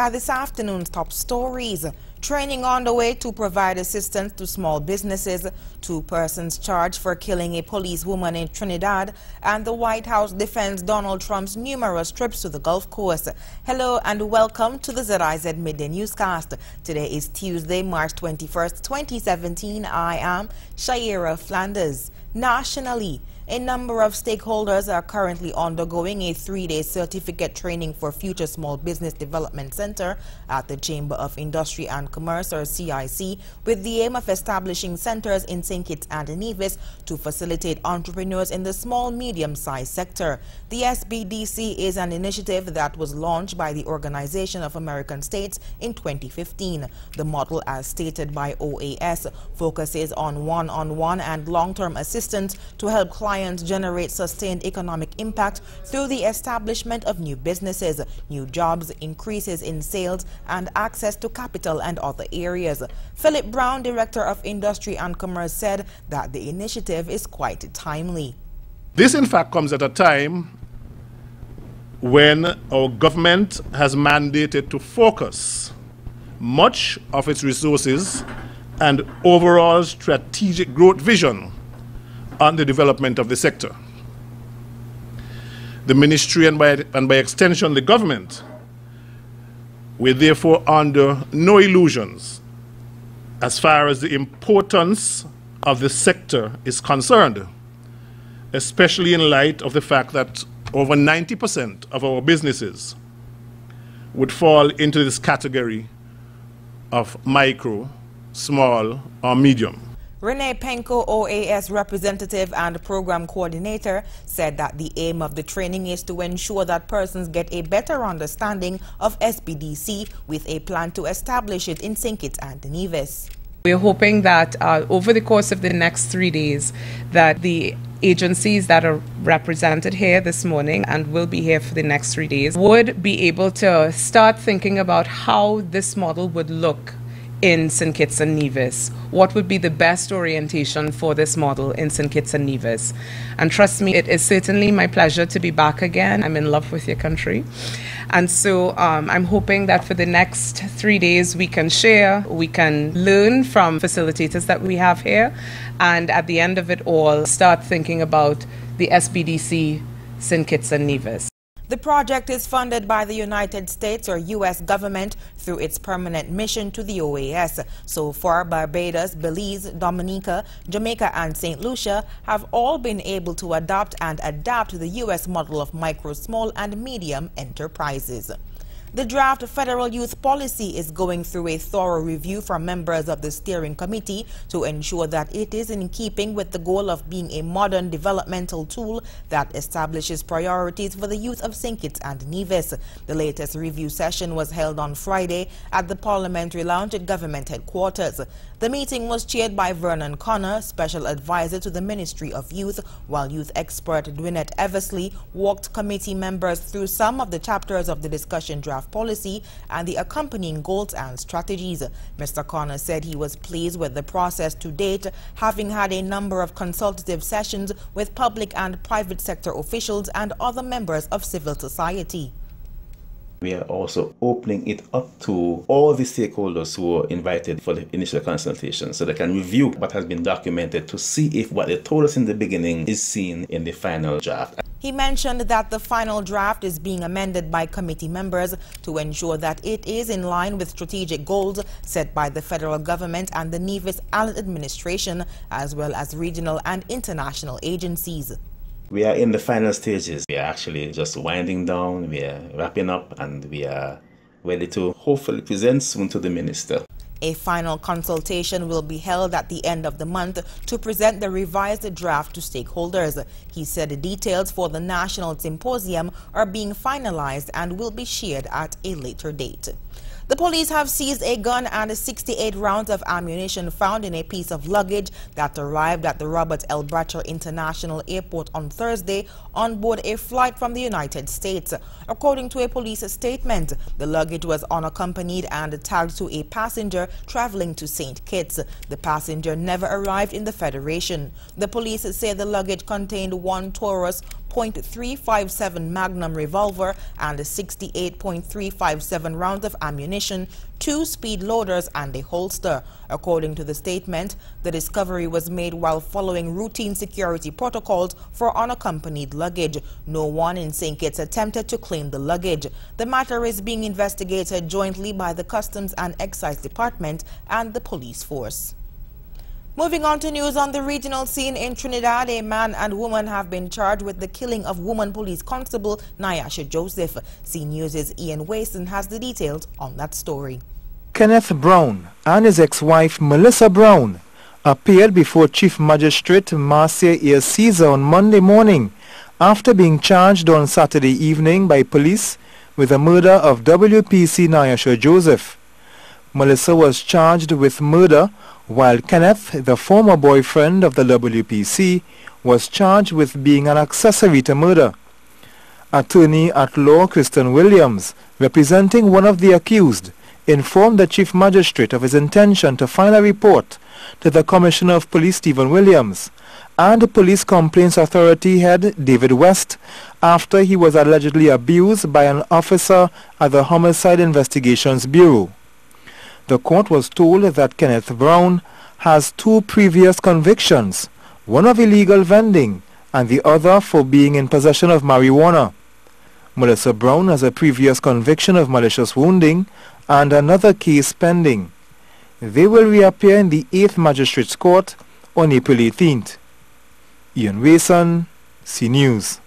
are this afternoon's top stories. Training on the way to provide assistance to small businesses, 2 persons charged for killing a policewoman in Trinidad, and the White House defends Donald Trump's numerous trips to the Gulf Coast. Hello and welcome to the ZIZ Midday Newscast. Today is Tuesday, March 21st, 2017. I am Shaira Flanders. Nationally, a number of stakeholders are currently undergoing a 3-day certificate training for Future Small Business Development Center at the Chamber of Industry and Commerce, or CIC, with the aim of establishing centers in St. Kitts and Nevis to facilitate entrepreneurs in the small medium-sized sector. The SBDC is an initiative that was launched by the Organization of American States in 2015. The model, as stated by OAS, focuses on one-on-one and long-term assistance to help clients generate sustained economic impact through the establishment of new businesses, new jobs, increases in sales, and access to capital and other areas. Philip Brown, Director of Industry and Commerce, said that the initiative is quite timely. This, in fact, comes at a time when our government has mandated to focus much of its resources and overall strategic growth vision on the development of the sector. The ministry and by extension the government were therefore under no illusions as far as the importance of the sector is concerned, especially in light of the fact that over 90% of our businesses would fall into this category of micro, small, or medium. Renee Penko, OAS representative and program coordinator, said that the aim of the training is to ensure that persons get a better understanding of SBDC with a plan to establish it in St. Kitts and Nevis. We're hoping that over the course of the next 3 days that the agencies that are represented here this morning and will be here for the next 3 days would be able to start thinking about how this model would look in St. Kitts and Nevis. What would be the best orientation for this model in St. Kitts and Nevis? And trust me, it is certainly my pleasure to be back again. I'm in love with your country. And so I'm hoping that for the next 3 days we can share, we can learn from facilitators that we have here, and at the end of it all, start thinking about the SBDC St. Kitts and Nevis. The project is funded by the United States or U.S. government through its permanent mission to the OAS. So far, Barbados, Belize, Dominica, Jamaica, and St. Lucia have all been able to adopt and adapt the U.S. model of micro, small, and medium enterprises. The draft federal youth policy is going through a thorough review from members of the steering committee to ensure that it is in keeping with the goal of being a modern developmental tool that establishes priorities for the youth of St. Kitts and Nevis. The latest review session was held on Friday at the Parliamentary Lounge at Government Headquarters. The meeting was chaired by Vernon Connor, Special Advisor to the Ministry of Youth, while youth expert Dwinette Eversley walked committee members through some of the chapters of the discussion draft policy and the accompanying goals and strategies. Mr. Connor said he was pleased with the process to date, having had a number of consultative sessions with public and private sector officials and other members of civil society. We are also opening it up to all the stakeholders who were invited for the initial consultation so they can review what has been documented to see if what they told us in the beginning is seen in the final draft. He mentioned that the final draft is being amended by committee members to ensure that it is in line with strategic goals set by the federal government and the Nevis Island administration, as well as regional and international agencies. We are in the final stages. We are actually just winding down, we are wrapping up, and we are ready to hopefully present soon to the minister. A final consultation will be held at the end of the month to present the revised draft to stakeholders. He said the details for the National Symposium are being finalized and will be shared at a later date. The police have seized a gun and 68 rounds of ammunition found in a piece of luggage that arrived at the Robert L. Bratcher International Airport on Thursday on board a flight from the United States. According to a police statement, the luggage was unaccompanied and tagged to a passenger traveling to St. Kitts. The passenger never arrived in the Federation. The police say the luggage contained one Taurus .357 Magnum revolver and 68.357 rounds of ammunition, 2 speed loaders and a holster. According to the statement, the discovery was made while following routine security protocols for unaccompanied luggage. No one in St. Kitts attempted to claim the luggage. The matter is being investigated jointly by the Customs and Excise Department and the police force. Moving on to news on the regional scene in Trinidad, a man and woman have been charged with the killing of woman police constable Nyasha Joseph. CNews' Ian Wason has the details on that story. Kenneth Brown and his ex-wife Melissa Brown appeared before Chief Magistrate Marcia A. Caesar on Monday morning after being charged on Saturday evening by police with the murder of WPC Nyasha Joseph. Melissa was charged with murder, while Kenneth, the former boyfriend of the WPC, was charged with being an accessory to murder. Attorney-at-law Kristen Williams, representing one of the accused, informed the Chief Magistrate of his intention to file a report to the Commissioner of Police Stephen Williams and the Police Complaints Authority head David West after he was allegedly abused by an officer at the Homicide Investigations Bureau. The court was told that Kenneth Brown has 2 previous convictions, one of illegal vending and the other for being in possession of marijuana. Melissa Brown has a previous conviction of malicious wounding and another case pending. They will reappear in the 8th Magistrates Court on April 18th. Ian Wason, CNews.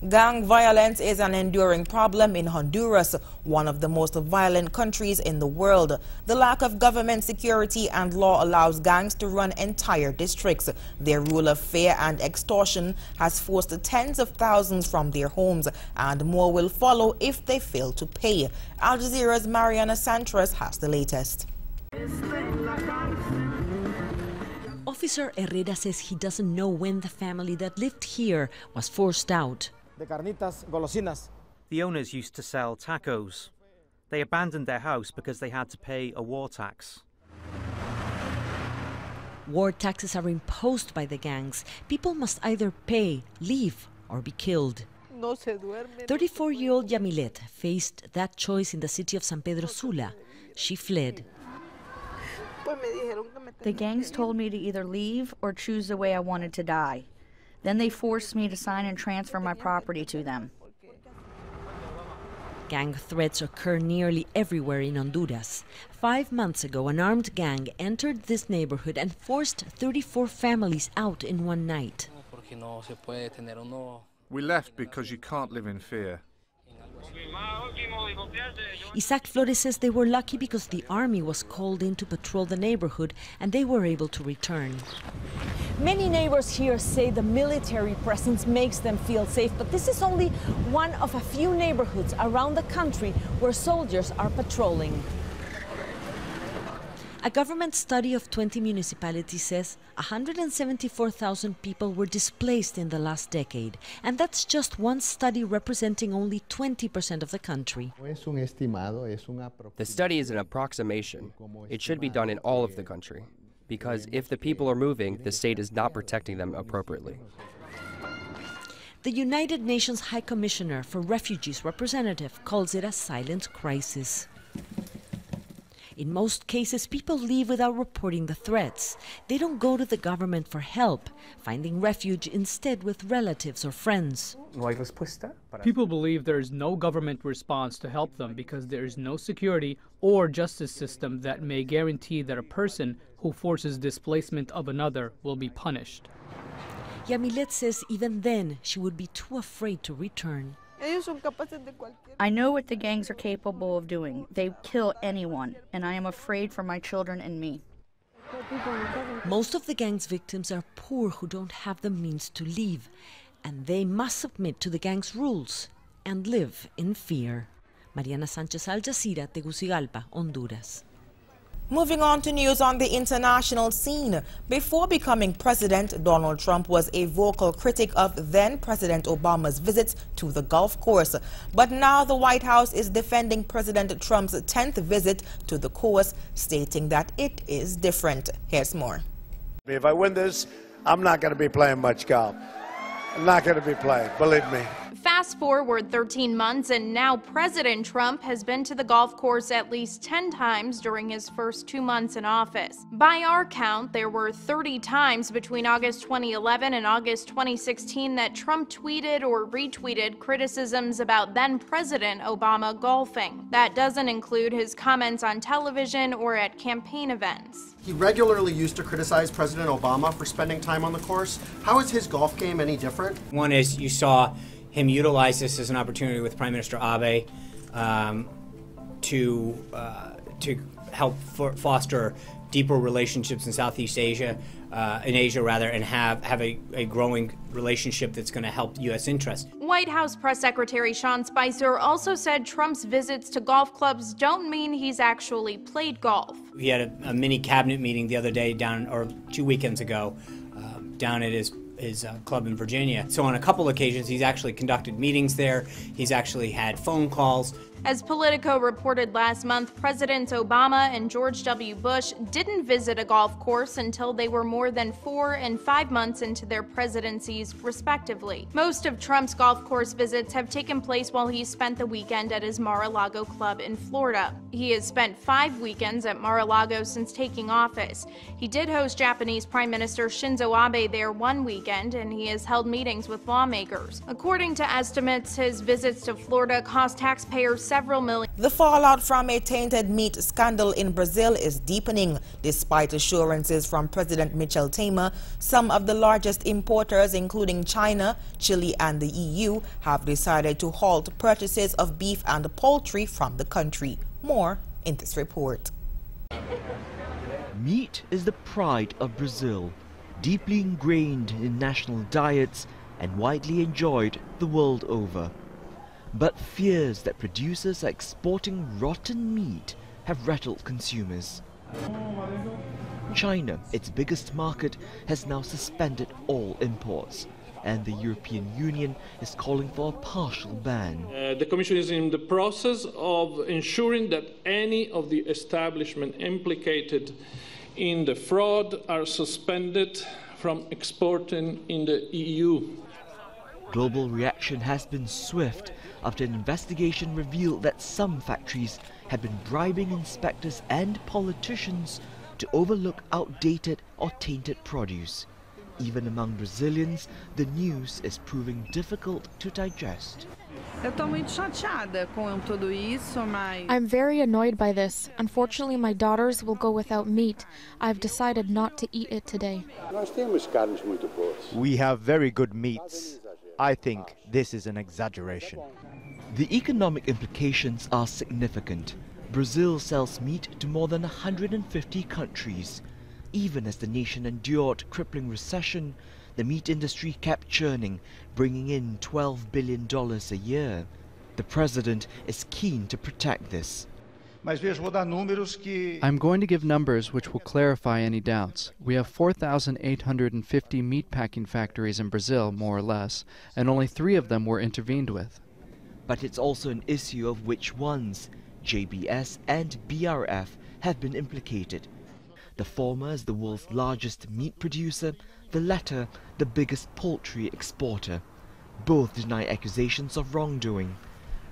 Gang violence is an enduring problem in Honduras, one of the most violent countries in the world. The lack of government security and law allows gangs to run entire districts. Their rule of fear and extortion has forced tens of thousands from their homes, and more will follow if they fail to pay. Al Jazeera's Mariana Santos has the latest. Officer Herrera says he doesn't know when the family that lived here was forced out. The owners used to sell tacos. They abandoned their house because they had to pay a war tax. War taxes are imposed by the gangs. People must either pay, leave, or be killed. 34-year-old Yamilet faced that choice in the city of San Pedro Sula. She fled. The gangs told me to either leave or choose the way I wanted to die. Then they forced me to sign and transfer my property to them. Gang threats occur nearly everywhere in Honduras. 5 months ago, an armed gang entered this neighborhood and forced 34 families out in one night. We left because you can't live in fear. Isaac Flores says they were lucky because the army was called in to patrol the neighborhood and they were able to return. Many neighbors here say the military presence makes them feel safe, but this is only one of a few neighborhoods around the country where soldiers are patrolling. A government study of 20 municipalities says 174,000 people were displaced in the last decade, and that's just one study representing only 20% of the country. The study is an approximation. It should be done in all of the country, because if the people are moving, the state is not protecting them appropriately. The United Nations High Commissioner for Refugees representative calls it a silent crisis. In most cases, people leave without reporting the threats. They don't go to the government for help, finding refuge instead with relatives or friends. People believe there is no government response to help them because there is no security or justice system that may guarantee that a person who forces displacement of another will be punished. Yamilet says even then she would be too afraid to return. I know what the gangs are capable of doing. They kill anyone, and I am afraid for my children and me. Most of the gang's victims are poor who don't have the means to leave, and they must submit to the gang's rules and live in fear. Mariana Sánchez, Al Jazeera, Tegucigalpa, Honduras. Moving on to news on the international scene. Before becoming president, Donald Trump was a vocal critic of then-President Obama's visits to the Gulf course. But now the White House is defending President Trump's 10th visit to the course, stating that it is different. Here's more. If I win this, I'm not going to be playing much golf. not going to be playing, believe me. Fast forward 13 months, and now President Trump has been to the golf course at least 10 times during his first 2 months in office. By our count, there were 30 times between August 2011 and August 2016 that Trump tweeted or retweeted criticisms about then-President Obama golfing. That doesn't include his comments on television or at campaign events. He regularly used to criticize President Obama for spending time on the course. How is his golf game any different? One is you saw him utilize this as an opportunity with Prime Minister Abe to help foster deeper relationships in Southeast Asia, and have a growing relationship that's going to help U.S. interests. White House Press Secretary Sean Spicer also said Trump's visits to golf clubs don't mean he's actually played golf. We had a mini cabinet meeting the other day 2 weekends ago, down at his club in Virginia. So on a couple occasions, he's actually conducted meetings there. He's actually had phone calls. As Politico reported last month, Presidents Obama and George W. Bush didn't visit a golf course until they were more than 4 and 5 months into their presidencies, respectively. Most of Trump's golf course visits have taken place while he spent the weekend at his Mar-a-Lago club in Florida. He has spent 5 weekends at Mar-a-Lago since taking office. He did host Japanese Prime Minister Shinzo Abe there one weekend, and he has held meetings with lawmakers. According to estimates, his visits to Florida cost taxpayers several million. The fallout from a tainted meat scandal in Brazil is deepening. Despite assurances from President Michel Temer, some of the largest importers, including China, Chile, and the EU, have decided to halt purchases of beef and poultry from the country. More in this report. Meat is the pride of Brazil, deeply ingrained in national diets and widely enjoyed the world over. But fears that producers are exporting rotten meat have rattled consumers. China, its biggest market, has now suspended all imports, and the European Union is calling for a partial ban. The Commission is in the process of ensuring that any of the establishments implicated in the fraud are suspended from exporting in the EU. Global reaction has been swift after an investigation revealed that some factories had been bribing inspectors and politicians to overlook outdated or tainted produce. Even among Brazilians, the news is proving difficult to digest. I'm very annoyed by this. Unfortunately, my daughters will go without meat. I've decided not to eat it today. We have very good meats. I think this is an exaggeration. The economic implications are significant. Brazil sells meat to more than 150 countries. Even as the nation endured crippling recession, the meat industry kept churning, bringing in $12 billion a year. The president is keen to protect this. I'm going to give numbers which will clarify any doubts. We have 4,850 meatpacking factories in Brazil, more or less, and only 3 of them were intervened with. But it's also an issue of which ones. JBS and BRF have been implicated. The former is the world's largest meat producer, the latter the biggest poultry exporter. Both deny accusations of wrongdoing.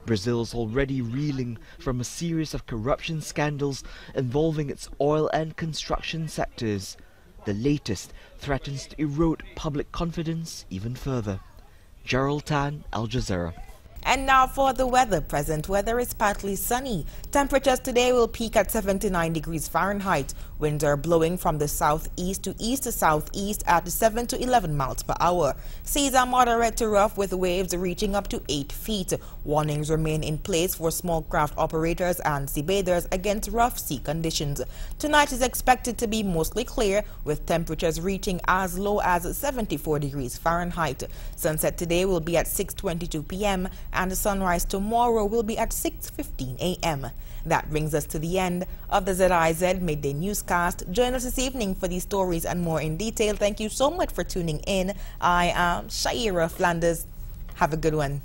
Brazil's already reeling from a series of corruption scandals involving its oil and construction sectors. The latest threatens to erode public confidence even further. Gerald Tan, Al Jazeera. And now for the weather. Present weather is partly sunny. Temperatures today will peak at 79 degrees Fahrenheit. Winds are blowing from the southeast to east to southeast at 7 to 11 miles per hour. Seas are moderate to rough with waves reaching up to 8 feet. Warnings remain in place for small craft operators and sea bathers against rough sea conditions. Tonight is expected to be mostly clear with temperatures reaching as low as 74 degrees Fahrenheit. Sunset today will be at 6:22 p.m. and sunrise tomorrow will be at 6:15 a.m. That brings us to the end of the ZIZ Midday Newscast. Join us this evening for these stories and more in detail. Thank you so much for tuning in. I am Shaira Flanders. Have a good one.